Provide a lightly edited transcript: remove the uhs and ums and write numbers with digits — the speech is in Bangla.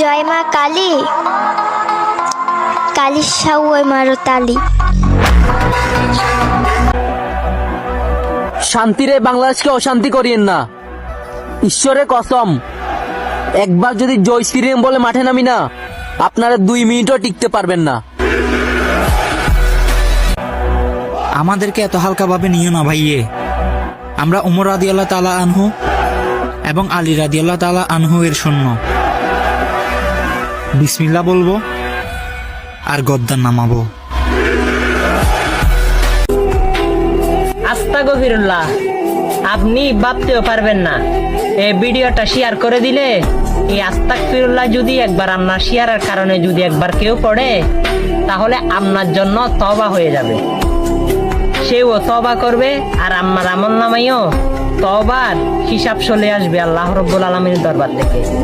জয় মা কালী, কালীর সাউয় মারো তালি। শান্তিরে বাংলাদেশকে অশান্তি করিয়েন না, ঈশ্বরের কসম। একবার যদি জয় শ্রীরাম বলে মাঠে নামি না, আপনারা 2 মিনিটও টিকতে পারবেন না। আমাদেরকে এত হালকাভাবে নিও না ভাইয়ে। আমরা উমর রাদিয়াল্লাহু তাআলা আনহু এবং আলী রাদিয়াল্লাহু তাআলা আনহু এর সৈন্য। বিসমিল্লাহ বলবো আর গদ্দার নামাবো। আস্তাগফিরুল্লাহ, আপনি ভাবতেও পারবেন না এই ভিডিওটা শেয়ার করে দিলে এই আস্তাগফিরুল্লাহ যদি একবার আপনার শেয়ারের কারণে যদি একবার কেউ পড়ে, তাহলে আপনার জন্য তওবা হয়ে যাবে। সেও তওবা করবে আর আমার আমল নামাইও তওবার হিসাব চলে আসবে আল্লাহ রাব্বুল আলামিনের দরবার থেকে।